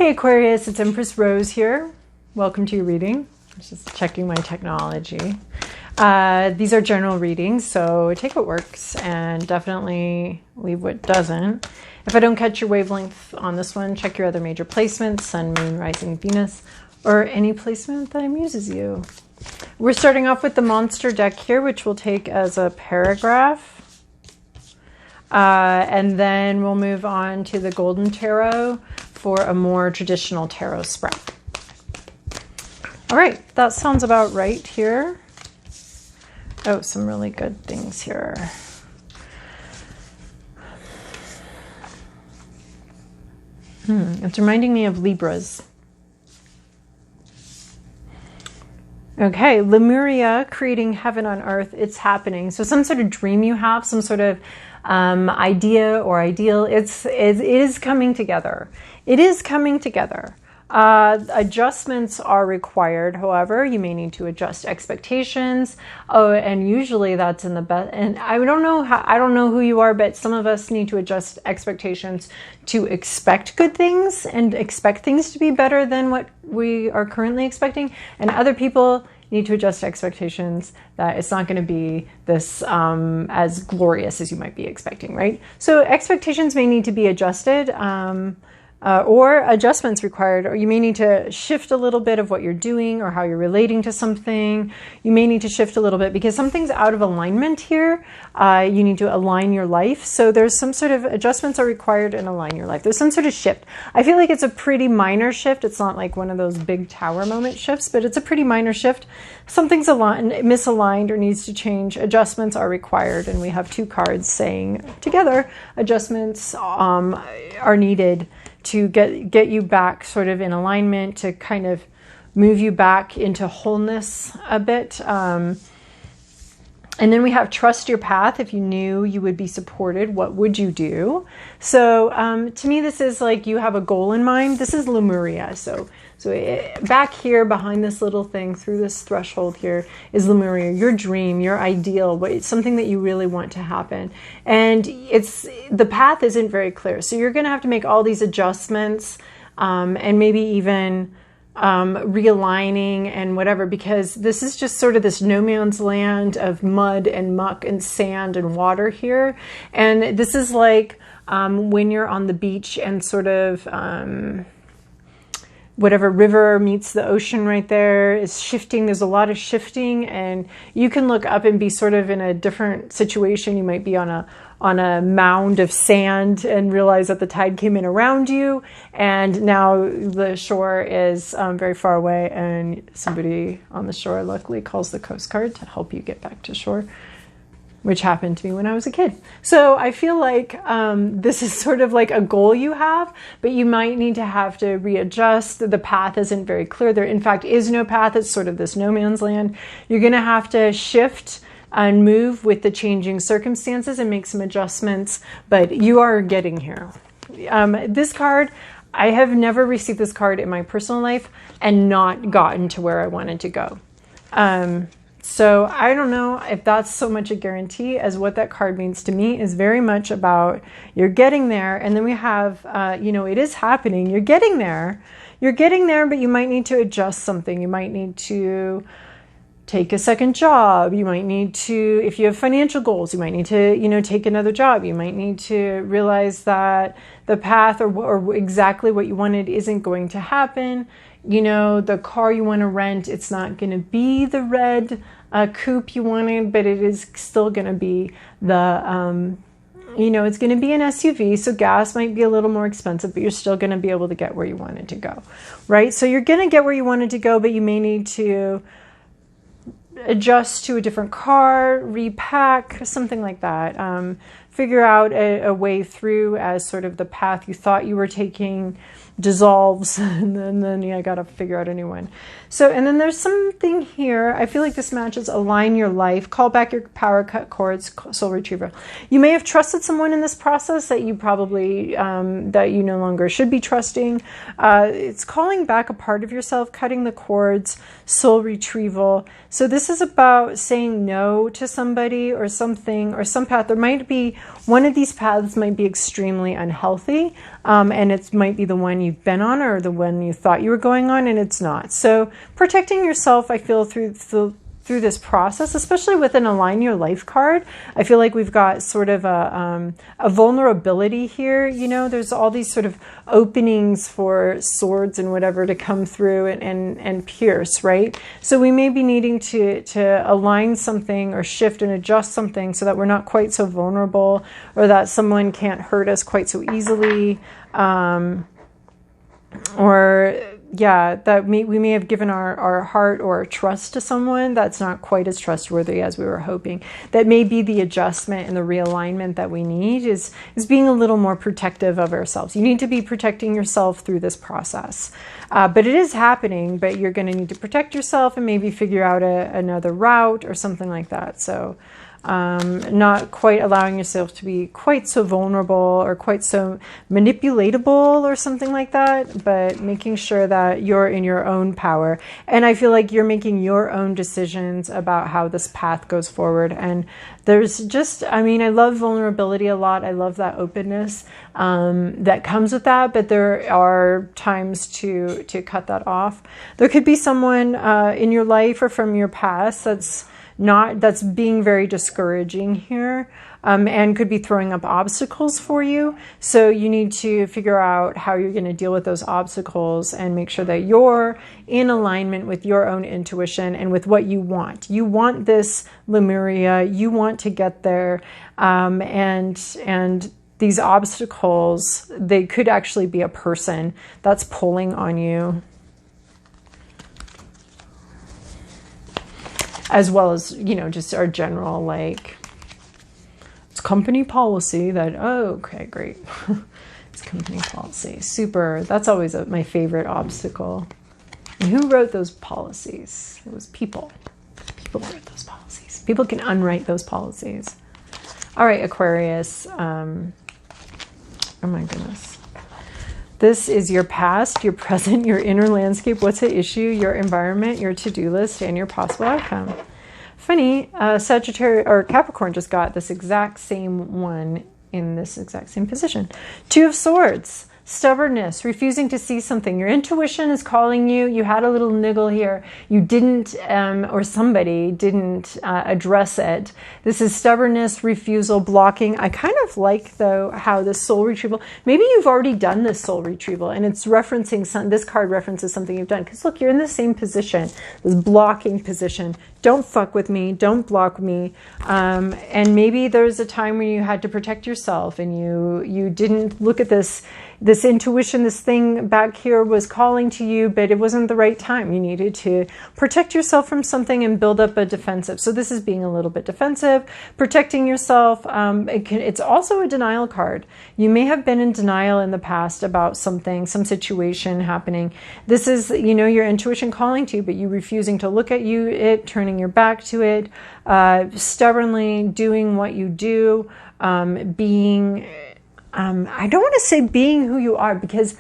Hey Aquarius, it's Empress Rose here. Welcome to your reading. Just checking my technology. These are general readings, so take what works and definitely leave what doesn't. If I don't catch your wavelength on this one, check your other major placements, Sun, Moon, Rising, Venus, or any placement that amuses you. We're starting off with the monster deck here, which we'll take as a paragraph. And then we'll move on to the Golden Tarot for a more traditional tarot spread. All right, that sounds about right here. Oh, some really good things here. It's reminding me of Libras. Okay, Lemuria, creating heaven on earth, it's happening. So some sort of dream you have, some sort of idea or ideal, it is coming together. It is coming together. Adjustments are required. However, you may need to adjust expectations. Oh, and usually that's in the best. And I don't know who you are, but some of us need to adjust expectations to expect good things and expect things to be better than what we are currently expecting. And other people need to adjust expectations that it's not going to be this as glorious as you might be expecting, right? So expectations may need to be adjusted. Or adjustments required, or you may need to shift a little bit of what you're doing or how you're relating to something. You may need to shift a little bit because something's out of alignment here. You need to align your life. So there's some sort of adjustments are required and align your life. There's some sort of shift. I feel like it's a pretty minor shift. It's not like one of those big tower moment shifts, but it's a pretty minor shift. Something's misaligned or needs to change. Adjustments are required. And we have two cards saying together, adjustments are needed to get you back sort of in alignment, to kind of move you back into wholeness a bit. And then we have trust your path. If you knew you would be supported, what would you do? So to me, this is like you have a goal in mind. This is Lemuria. So back here behind this little thing, through this threshold here, is Lemuria, your dream, your ideal, it's something that you really want to happen. And the path isn't very clear. So you're going to have to make all these adjustments and maybe even realigning and whatever, because this is just sort of this no man's land of mud and muck and sand and water here. And this is like when you're on the beach and sort of whatever river meets the ocean right there is shifting. There's a lot of shifting, and you can look up and be sort of in a different situation. You might be on a mound of sand and realize that the tide came in around you, and now the shore is very far away, and somebody on the shore luckily calls the Coast Guard to help you get back to shore, which happened to me when I was a kid. So I feel like this is sort of like a goal you have, but you might need to have to readjust. The path isn't very clear. There, in fact, is no path. It's sort of this no man's land. You're going to have to shift and move with the changing circumstances and make some adjustments, but you are getting here. This card, I have never received this card in my personal life and not gotten to where I wanted to go. So I don't know if that's so much a guarantee as what that card means to me is very much about you're getting there. And then we have, it is happening. You're getting there. You're getting there, but you might need to adjust something. You might need to take a second job. You might need to, if you have financial goals, you might need to, take another job. You might need to realize that the path or exactly what you wanted isn't going to happen. The car you want to rent, it's not going to be the red coupe you wanted, but it is still going to be the, it's going to be an SUV. So gas might be a little more expensive, but you're still going to be able to get where you wanted to go, right? So you're going to get where you wanted to go, but you may need to adjust to a different car, repack, something like that. Figure out a way through as sort of the path you thought you were taking dissolves, and then I got to figure out a new one. So, and then there's something here. I feel like this matches align your life, call back your power, cut cords, soul retrieval. You may have trusted someone in this process that you probably, that you no longer should be trusting. It's calling back a part of yourself, cutting the cords, soul retrieval. So this is about saying no to somebody or something or some path. There might be One of these paths might be extremely unhealthy, and it might be the one you've been on or the one you thought you were going on, and it's not. So protecting yourself, I feel, through this process, especially with an Align Your Life card, I feel like we've got sort of a vulnerability here. You know, there's all these sort of openings for swords and whatever to come through and pierce, right? So we may be needing to align something or shift and adjust something so that we're not quite so vulnerable, or that someone can't hurt us quite so easily, or yeah, that we may have given our heart or our trust to someone that's not quite as trustworthy as we were hoping. That may be the adjustment and the realignment that we need is being a little more protective of ourselves. You need to be protecting yourself through this process. But it is happening, but you're going to need to protect yourself and maybe figure out another route or something like that. So not quite allowing yourself to be quite so vulnerable or quite so manipulatable or something like that, but making sure that you're in your own power. And I feel like you're making your own decisions about how this path goes forward. And there's just, I mean, I love vulnerability a lot. I love that openness that comes with that, but there are times to cut that off. There could be someone in your life or from your past that's being very discouraging here, and could be throwing up obstacles for you. So you need to figure out how you're going to deal with those obstacles and make sure that you're in alignment with your own intuition and with what you want. You want this Lemuria, you want to get there, and these obstacles, they could actually be a person that's pulling on you, as well as, you know, just our general, like, it's company policy that, oh, okay, great. It's company policy. Super. That's always my favorite obstacle. And who wrote those policies? It was people. People wrote those policies. People can unwrite those policies. All right, Aquarius. Oh my goodness. This is your past, your present, your inner landscape, what's at issue, your environment, your to-do list, and your possible outcome. Funny, Sagittarius or Capricorn just got this exact same one in this exact same position. Two of Swords. Stubbornness, refusing to see something. Your intuition is calling you. You had a little niggle here. You didn't, or somebody didn't address it. This is stubbornness, refusal, blocking. I kind of like, though, how this soul retrieval, maybe you've already done this soul retrieval and it's referencing, this card references something you've done. Because look, you're in the same position, this blocking position. Don't fuck with me. Don't block me. And maybe there's a time when you had to protect yourself and you didn't look at this intuition, this thing back here was calling to you, but it wasn't the right time. You needed to protect yourself from something and build up a defensive. So this is being a little bit defensive, protecting yourself. It's also a denial card. You may have been in denial in the past about something, some situation happening. This is, you know, your intuition calling to you, but you refusing to look at it, turning your back to it, stubbornly doing what you do, being... I don't want to say being who you are, because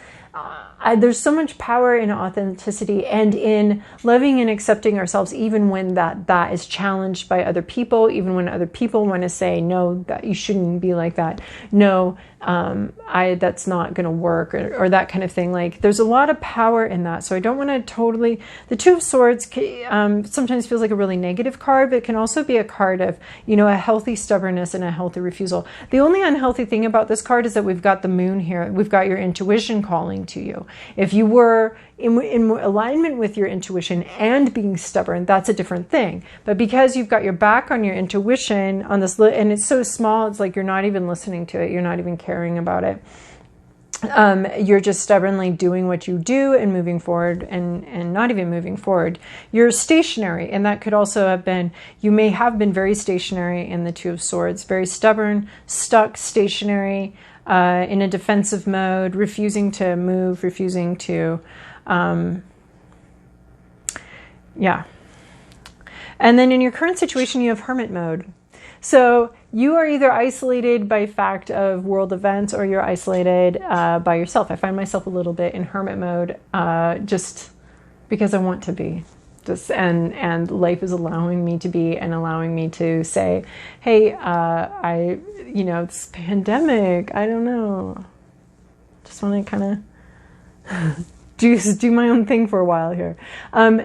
there's so much power in authenticity and in loving and accepting ourselves, even when that is challenged by other people, even when other people want to say, no, that you shouldn't be like that. No, that's not going to work, or that kind of thing. Like, there's a lot of power in that. So I don't want to totally, the Two of Swords sometimes feels like a really negative card, but it can also be a card of, you know, a healthy stubbornness and a healthy refusal. The only unhealthy thing about this card is that we've got the moon here. We've got your intuition calling to you. If you were in alignment with your intuition and being stubborn, that's a different thing. But because you've got your back on your intuition on this, and it's so small, it's like you're not even listening to it. You're not even caring about it. You're just stubbornly doing what you do and moving forward, and not even moving forward. You're stationary, and that could also have been, you may have been very stationary in the Two of Swords, very stubborn, stuck, stationary, in a defensive mode, refusing to move, refusing to, yeah. And then in your current situation, you have hermit mode. So you are either isolated by fact of world events, or you're isolated by yourself. I find myself a little bit in hermit mode, just because I want to be. Just and life is allowing me to be and allowing me to say, hey, this pandemic, I don't know. Just want to kind of do my own thing for a while here.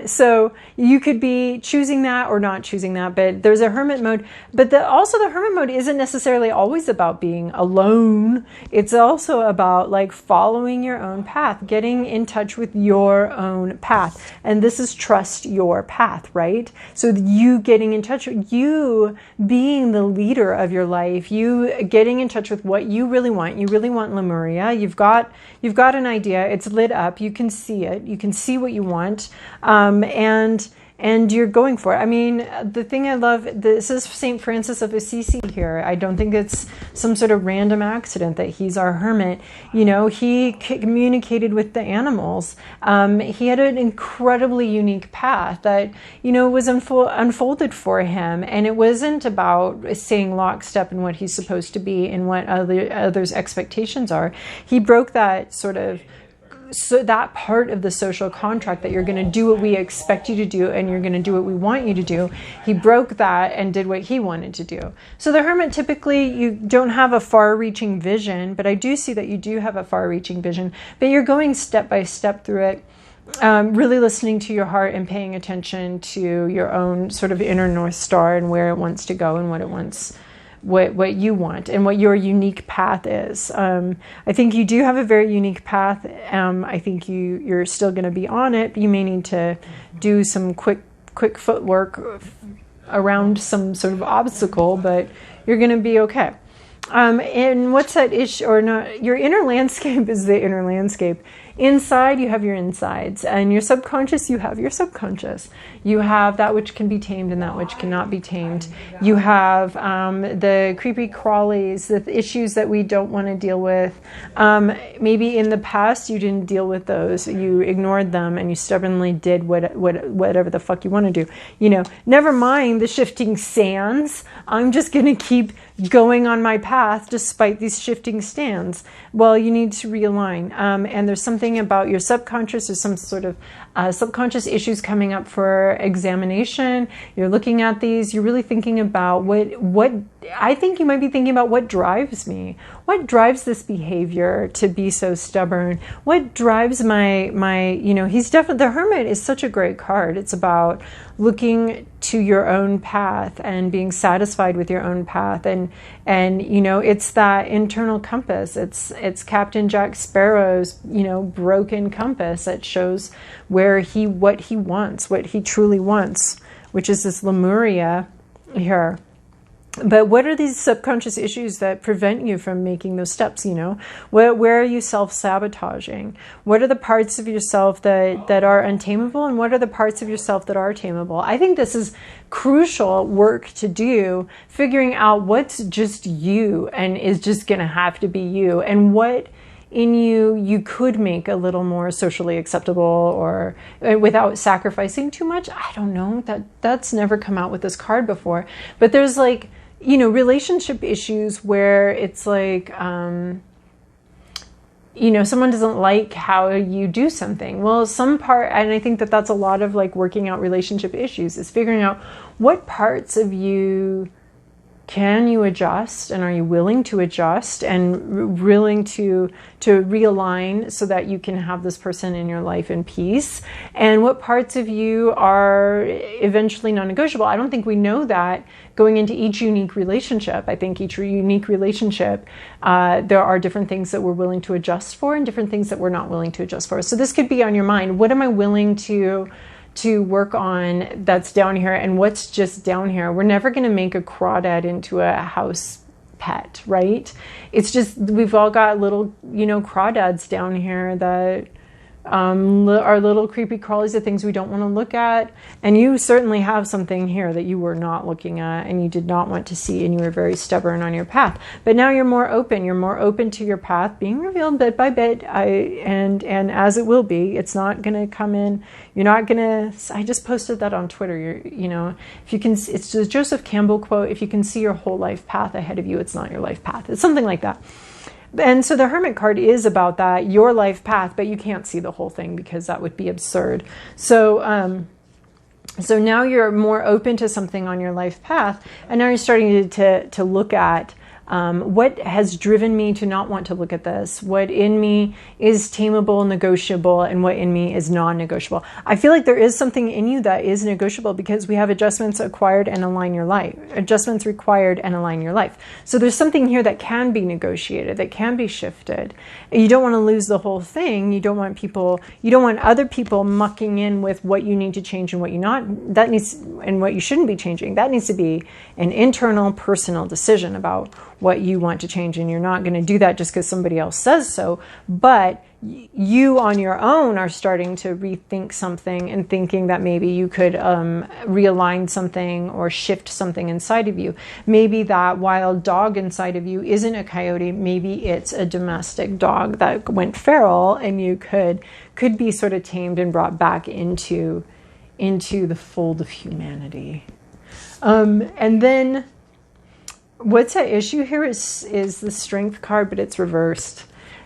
So you could be choosing that or not choosing that, but there's a hermit mode. But also the hermit mode isn't necessarily always about being alone. It's also about like following your own path, getting in touch with your own path. And this is trust your path, right? So you getting in touch with you being the leader of your life, you getting in touch with what you really want. You really want Lemuria. You've got an idea. It's lit up. You can see it. You can see what you want, and you're going for it. I mean, the thing I love, this is Saint Francis of Assisi here. I don't think it's some sort of random accident that he's our hermit. He communicated with the animals. He had an incredibly unique path that, was unfolded for him. And it wasn't about staying lockstep in what he's supposed to be and what others' expectations are. He broke that sort of that part of the social contract that you're going to do what we expect you to do and you're going to do what we want you to do. He broke that and did what he wanted to do. So the hermit, typically you don't have a far-reaching vision, but I do see that you do have a far-reaching vision, but you're going step by step through it. Really listening to your heart and paying attention to your own sort of inner North Star and where it wants to go and what you want and what your unique path is. I think you do have a very unique path. I think you're still going to be on it. You may need to do some quick footwork around some sort of obstacle, but you're going to be okay. And what's that issue or not? Your inner landscape is the inner landscape. Inside, you have your insides, and your subconscious, you have your subconscious. You have that which can be tamed and that which cannot be tamed. You have the creepy crawlies, the issues that we don't want to deal with. Maybe in the past you didn't deal with those. You ignored them and you stubbornly did whatever the fuck you want to do. Never mind the shifting sands. I'm just going to keep going on my path despite these shifting stands. Well, you need to realign. And there's something about your subconscious or some sort of subconscious issues coming up for examination. You're looking at these. You're really thinking about what I think you might be thinking about what drives me. What drives this behavior to be so stubborn? What drives my he's definitely, the hermit is such a great card. It's about looking to your own path and being satisfied with your own path. And it's that internal compass. It's Captain Jack Sparrow's, broken compass that shows what he wants, what he truly wants, which is this Lemuria here. But what are these subconscious issues that prevent you from making those steps, Where are you self-sabotaging? What are the parts of yourself that are untamable, and what are the parts of yourself that are tameable? I think this is crucial work to do, figuring out what's just you and is just going to have to be you, and what in you could make a little more socially acceptable or without sacrificing too much. I don't know, that's never come out with this card before. But there's relationship issues where it's like, someone doesn't like how you do something. Well, and I think that's a lot of working out relationship issues, is figuring out what parts of you can you adjust, and are you willing to adjust and willing to realign so that you can have this person in your life in peace? And what parts of you are eventually non-negotiable? I don't think we know that going into each unique relationship. I think each unique relationship, there are different things that we're willing to adjust for and different things that we're not willing to adjust for. So this could be on your mind. What am I willing to work on that's down here, and what's just down here? We're never going to make a crawdad into a house pet, right? It's just, we've all got little, crawdads down here that are little creepy crawlies of things we don't want to look at. And you certainly have something here that you were not looking at and you did not want to see, and you were very stubborn on your path. But now you're more open. You're more open to your path being revealed bit by bit. And as it will be, it's not going to come in. You're not going to, I just posted that on Twitter. If you can, it's the Joseph Campbell quote, if you can see your whole life path ahead of you, it's not your life path. It's something like that. And so the Hermit card is about that, your life path, but you can't see the whole thing because that would be absurd. So So now you're more open to something on your life path, and now you're starting to look at what has driven me to not want to look at this, what in me is tameable, negotiable, and what in me is non-negotiable. I feel like there is something in you that is negotiable because we have adjustments acquired and align your life, adjustments required and align your life. So there's something here that can be negotiated, that can be shifted. You don't want to lose the whole thing. You don't want other people mucking in with what you need to change and what and what you shouldn't be changing. That needs to be an internal, personal decision about what you want to change, and you're not going to do that just because somebody else says so, but you on your own are starting to rethink something and thinking that maybe you could realign something or shift something inside of you. Maybe that wild dog inside of you isn't a coyote, maybe it's a domestic dog that went feral, and you could be sort of tamed and brought back into the fold of humanity. And then what's at issue here is the Strength card, but it's reversed.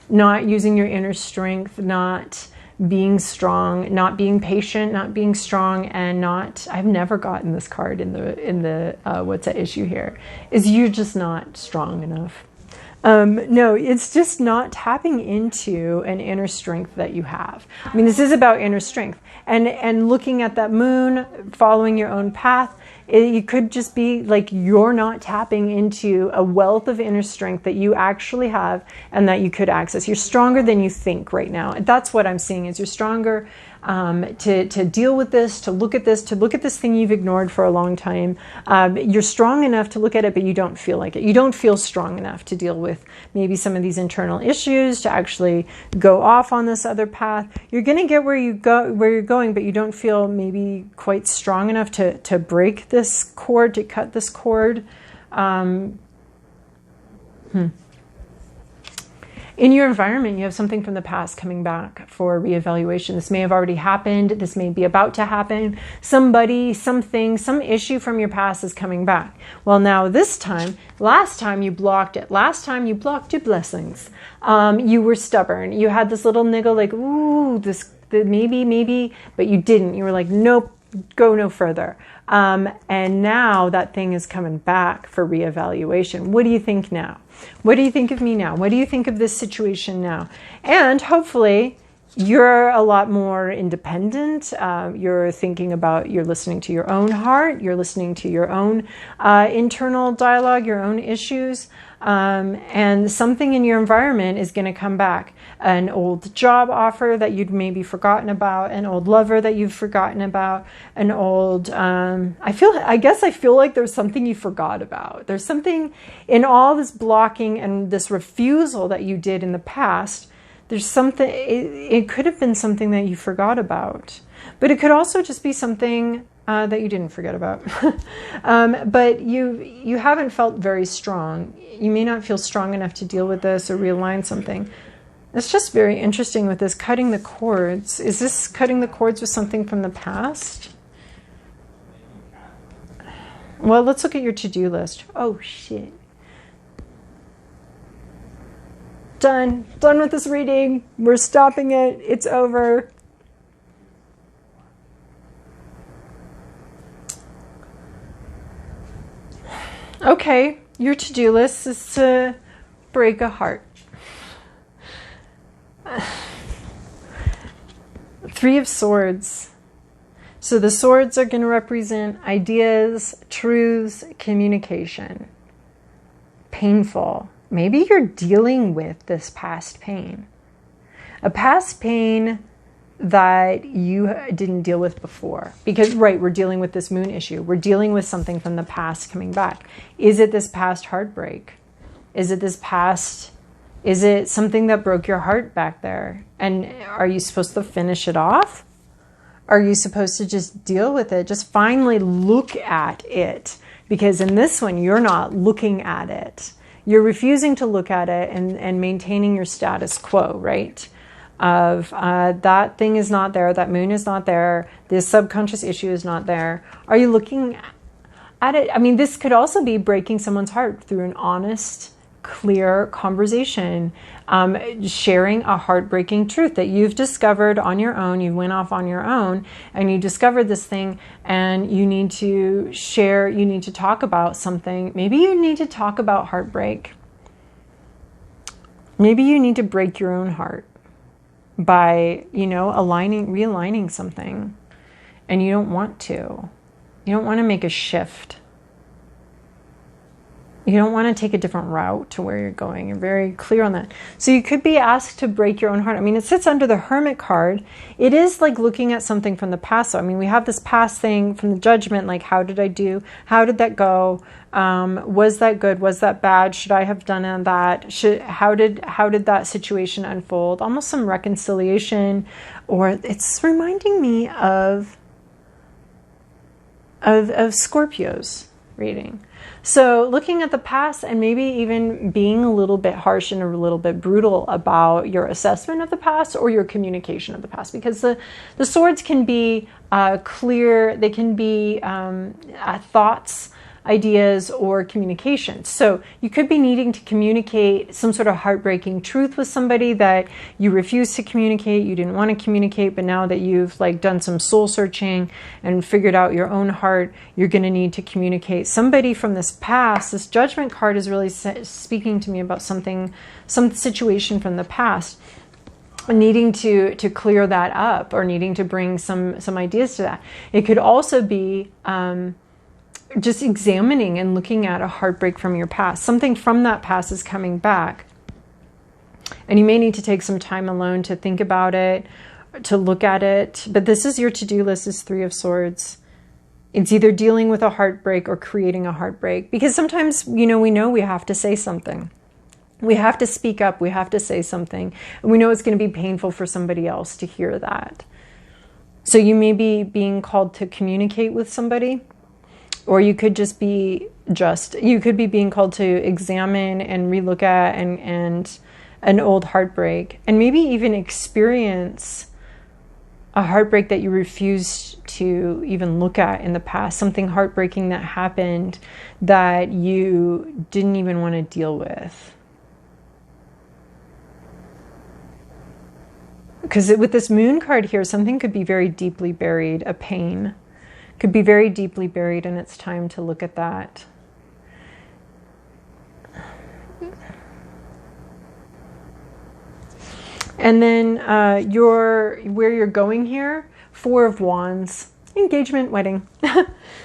Not using your inner strength, not being strong, not being patient, not being strong, and I've never gotten this card in the what's at issue here, is you're just not strong enough. No, it's just not tapping into an inner strength that you have. I mean, this is about inner strength and looking at that moon, following your own path. You could just be like you're not tapping into a wealth of inner strength that you actually have and that you could access. You're stronger than you think right now. That's what I'm seeing, is you're stronger to deal with this, to look at this thing you've ignored for a long time. You're strong enough to look at it, but you don't feel like it. You don't feel strong enough to deal with maybe some of these internal issues, to actually go off on this other path. You're going to get where you're going, but you don't feel maybe quite strong enough to break this cord, to cut this cord. In your environment, you have something from the past coming back for reevaluation. This may have already happened. This may be about to happen. Somebody, something, some issue from your past is coming back. Well, now last time you blocked it. Last time you blocked your blessings. You were stubborn. You had this little niggle like, ooh, maybe, but you didn't. You were like, nope, go no further. And now that thing is coming back for reevaluation. What do you think now? What do you think of me now? What do you think of this situation now? And hopefully you're a lot more independent. You're listening to your own heart. You're listening to your own internal dialogue, your own issues. And something in your environment is going to come back. An old job offer that you'd maybe forgotten about, an old lover that you've forgotten about, an old, I feel like there's something you forgot about. There's something in all this blocking and this refusal that you did in the past. There's something, it could have been something that you forgot about, but it could also just be something that you didn't forget about. But you haven't felt very strong. You may not feel strong enough to deal with this or realign something. It's just very interesting with this cutting the cords. Is this cutting the cords with something from the past? Well, let's look at your to-do list. Oh, shit. Done with this reading. We're stopping it. It's over. Okay, your to-do list is to break a heart. Three of Swords. So the swords are going to represent ideas, truths, communication. Painful. Maybe you're dealing with this past pain. A past pain that you didn't deal with before. Because, right, we're dealing with this moon issue. We're dealing with something from the past coming back. Is it this past heartbreak? Is it something that broke your heart back there? And are you supposed to finish it off? Are you supposed to just deal with it? Just finally look at it. Because in this one, you're not looking at it. You're refusing to look at it and maintaining your status quo, right? Of that thing is not there, that moon is not there, this subconscious issue is not there. Are you looking at it? I mean, this could also be breaking someone's heart through an honest clear conversation, sharing a heartbreaking truth that you've discovered on your own. You went off on your own and you discovered this thing, and you need to share, you need to talk about something. Maybe you need to talk about heartbreak. Maybe you need to break your own heart by, realigning something, and you don't want to. You don't want to make a shift. You don't want to take a different route to where you're going. You're very clear on that. So you could be asked to break your own heart. I mean, it sits under the Hermit card. It is like looking at something from the past. So, I mean, we have this past thing from the Judgment, like, how did I do? How did that go? Was that good? Was that bad? Should I have done that? How did that situation unfold? Almost some reconciliation, or it's reminding me of Scorpio's reading. So looking at the past and maybe even being a little bit harsh and a little bit brutal about your assessment of the past or your communication of the past, because the swords can be clear, they can be thoughts, ideas, or communication. So you could be needing to communicate some sort of heartbreaking truth with somebody that you refused to communicate, you didn't want to communicate, but now that you've done some soul searching and figured out your own heart, you're going to need to communicate. Somebody from this past, this Judgment card is really speaking to me about some situation from the past, needing to clear that up, or needing to bring some ideas to that. It could also be just examining and looking at a heartbreak from your past. Something from that past is coming back. And you may need to take some time alone to think about it, to look at it. But this is your to-do list, is Three of Swords. It's either dealing with a heartbreak or creating a heartbreak. Because sometimes, we know we have to say something. We have to speak up. We have to say something. And we know it's going to be painful for somebody else to hear that. So you may be being called to communicate with somebody. Or you could just be being called to examine and relook at and an old heartbreak, and maybe even experience a heartbreak that you refused to even look at in the past, something heartbreaking that happened that you didn't even want to deal with. Because with this Moon card here, something could be very deeply buried, a pain. Could be very deeply buried, and it's time to look at that. And then where you're going here, Four of Wands, engagement, wedding.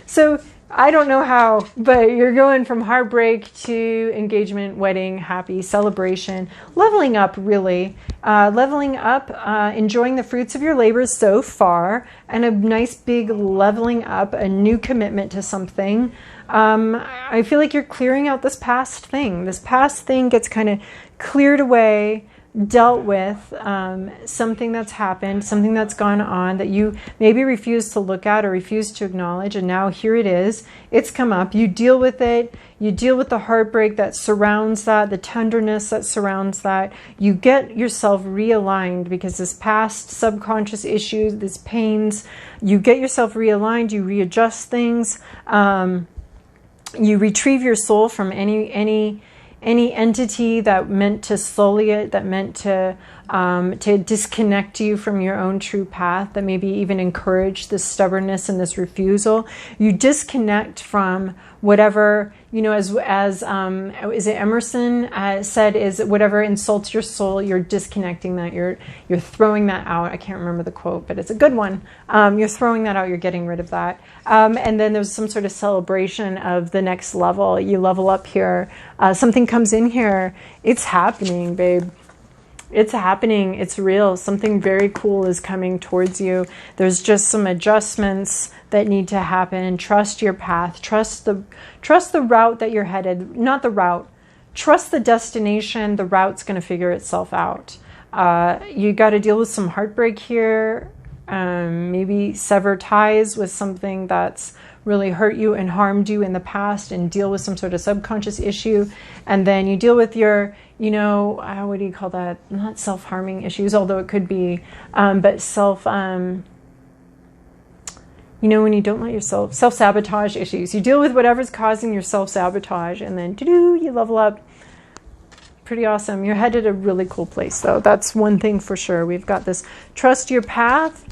So I don't know how, but you're going from heartbreak to engagement, wedding, happy, celebration, leveling up, really. Leveling up, enjoying the fruits of your labors so far, and a nice big leveling up, a new commitment to something. I feel like you're clearing out this past thing. This past thing gets kind of cleared away, dealt with, something that's happened, something that's gone on that you maybe refuse to look at or refuse to acknowledge, and now here it is. It's come up. You deal with it. You deal with the heartbreak that surrounds that, the tenderness that surrounds that. You get yourself realigned, because this past subconscious issues, these pains, you get yourself realigned, you readjust things, you retrieve your soul from any entity that meant to sully it, that meant to disconnect you from your own true path, that maybe even encourage this stubbornness and this refusal. You disconnect from whatever, as is it Emerson said, is whatever insults your soul, you're disconnecting that, you're throwing that out. I can't remember the quote, but it's a good one. You're throwing that out, you're getting rid of that. And then there's some sort of celebration of the next level. You level up here. Something comes in here. It's happening, babe. It's happening. It's real. Something very cool is coming towards you. There's just some adjustments that need to happen. Trust your path. Trust the route that you're headed. Not the route. Trust the destination. The route's going to figure itself out. You got to deal with some heartbreak here. Maybe sever ties with something that's really hurt you and harmed you in the past, and deal with some sort of subconscious issue. And then you deal with your, what do you call that? Not self-harming issues, although it could be, but when you don't let yourself, self-sabotage issues. You deal with whatever's causing your self-sabotage, and then you level up. Pretty awesome. You're headed a really cool place, though. That's one thing for sure. We've got this trust your path,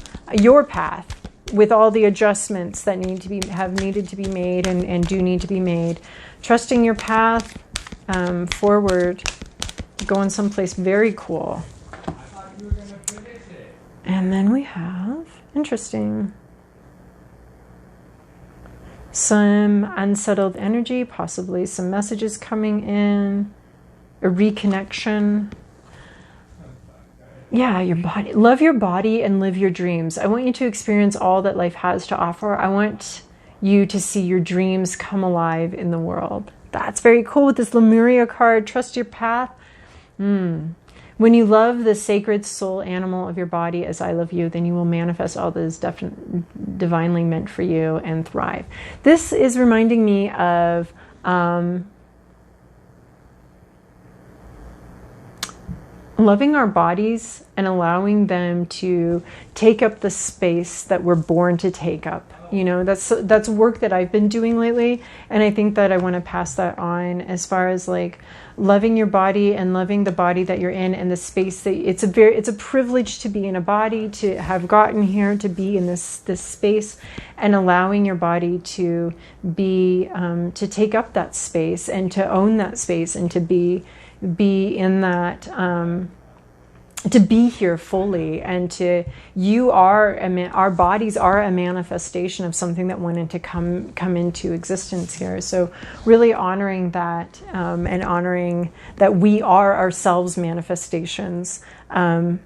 with all the adjustments that have needed to be made and do need to be made. Trusting your path forward, going someplace very cool. And then we have, interesting, some unsettled energy, possibly some messages coming in, a reconnection. Yeah, your body. Love your body and live your dreams. I want you to experience all that life has to offer. I want you to see your dreams come alive in the world. That's very cool with this Lemuria card. Trust your path. When you love the sacred soul animal of your body as I love you, then you will manifest all that is divinely meant for you and thrive. This is reminding me of loving our bodies and allowing them to take up the space that we're born to take up. You know, that's work that I've been doing lately, and I think that I want to pass that on as far as like loving your body and loving the body that you're in and the space that it's a privilege to be in a body, to have gotten here, to be in this space, and allowing your body to be to take up that space and to own that space and to be in that to be here fully, and our bodies are a manifestation of something that wanted to come into existence here. So really honoring that and honoring that we are ourselves manifestations in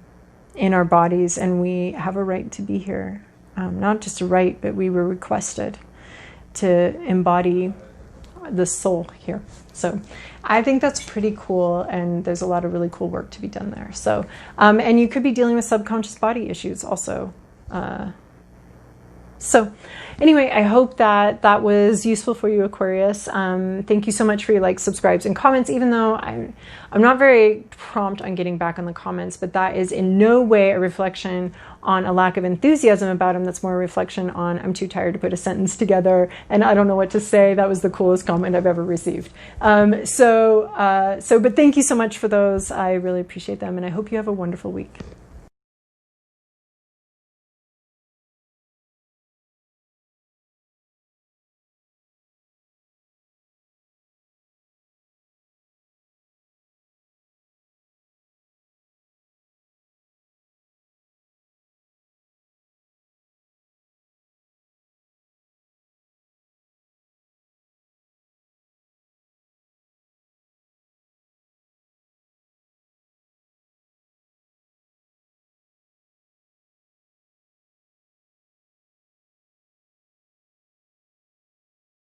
our bodies, and we have a right to be here. Not just a right, but we were requested to embody the soul here. So I think that's pretty cool, and there's a lot of really cool work to be done there. So, and you could be dealing with subconscious body issues also. So anyway, I hope that was useful for you, Aquarius. Thank you so much for your likes, subscribes, and comments, even though I'm not very prompt on getting back on the comments, but that is in no way a reflection on a lack of enthusiasm about him. That's more a reflection on I'm too tired to put a sentence together and I don't know what to say. That was the coolest comment I've ever received. But thank you so much for those. I really appreciate them, and I hope you have a wonderful week.